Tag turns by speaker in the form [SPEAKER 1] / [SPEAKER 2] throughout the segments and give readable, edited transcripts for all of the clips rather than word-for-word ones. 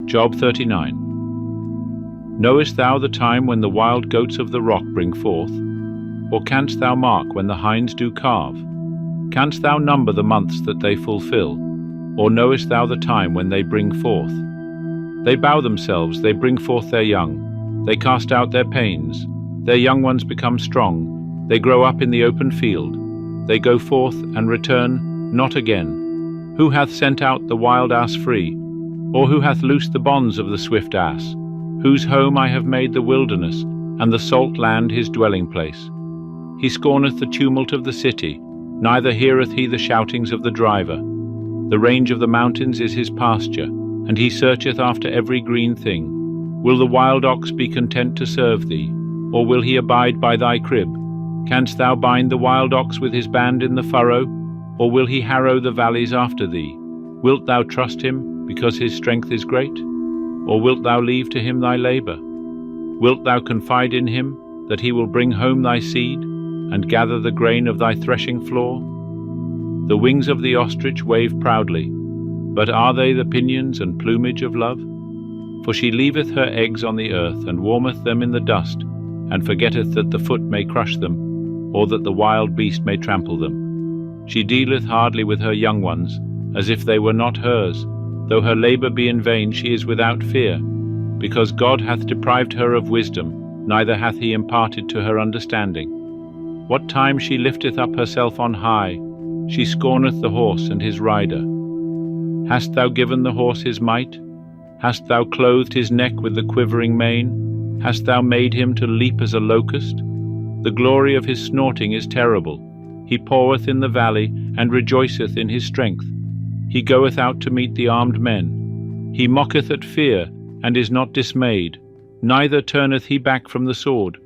[SPEAKER 1] Job 39. Knowest thou the time when the wild goats of the rock bring forth? Or canst thou mark when the hinds do calve? Canst thou number the months that they fulfill? Or knowest thou the time when they bring forth? They bow themselves, they bring forth their young. They cast out their pains. Their young ones become strong. They grow up in the open field. They go forth and return not again. Who hath sent out the wild ass free? Or who hath loosed the bonds of the swift ass? Whose home I have made the wilderness, and the salt land his dwelling place. He scorneth the tumult of the city, neither heareth he the shoutings of the driver. The range of the mountains is his pasture, and he searcheth after every green thing. Will the wild ox be content to serve thee, or will he abide by thy crib? Canst thou bind the wild ox with his band in the furrow, or will he harrow the valleys after thee? Wilt thou trust him, because his strength is great? Or wilt thou leave to him thy labor? Wilt thou confide in him, that he will bring home thy seed, and gather the grain of thy threshing floor? The wings of the ostrich wave proudly, but are they the pinions and plumage of love? For she leaveth her eggs on the earth, and warmeth them in the dust, and forgetteth that the foot may crush them, or that the wild beast may trample them. She dealeth hardly with her young ones, as if they were not hers. Though her labor be in vain, she is without fear, because God hath deprived her of wisdom, neither hath he imparted to her understanding. What time she lifteth up herself on high, she scorneth the horse and his rider. Hast thou given the horse his might? Hast thou clothed his neck with the quivering mane? Hast thou made him to leap as a locust? The glory of his snorting is terrible. He poureth in the valley, and rejoiceth in his strength. He goeth out to meet the armed men. He mocketh at fear, and is not dismayed, neither turneth he back from the sword.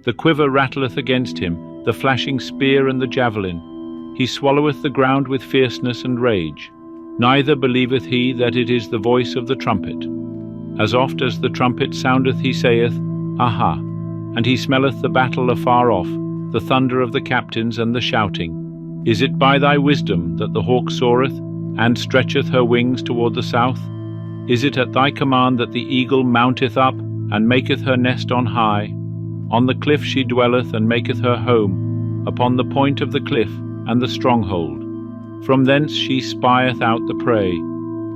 [SPEAKER 1] The quiver rattleth against him, the flashing spear and the javelin. He swalloweth the ground with fierceness and rage. Neither believeth he that it is the voice of the trumpet. As oft as the trumpet soundeth, he saith, Aha! And he smelleth the battle afar off, the thunder of the captains and the shouting. Is it by thy wisdom that the hawk soareth, and stretcheth her wings toward the south? Is it at thy command that the eagle mounteth up, and maketh her nest on high? On the cliff she dwelleth, and maketh her home, upon the point of the cliff and the stronghold. From thence she spieth out the prey.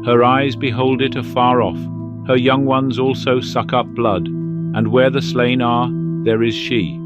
[SPEAKER 1] Her eyes behold it afar off. Her young ones also suck up blood, and where the slain are, there is she.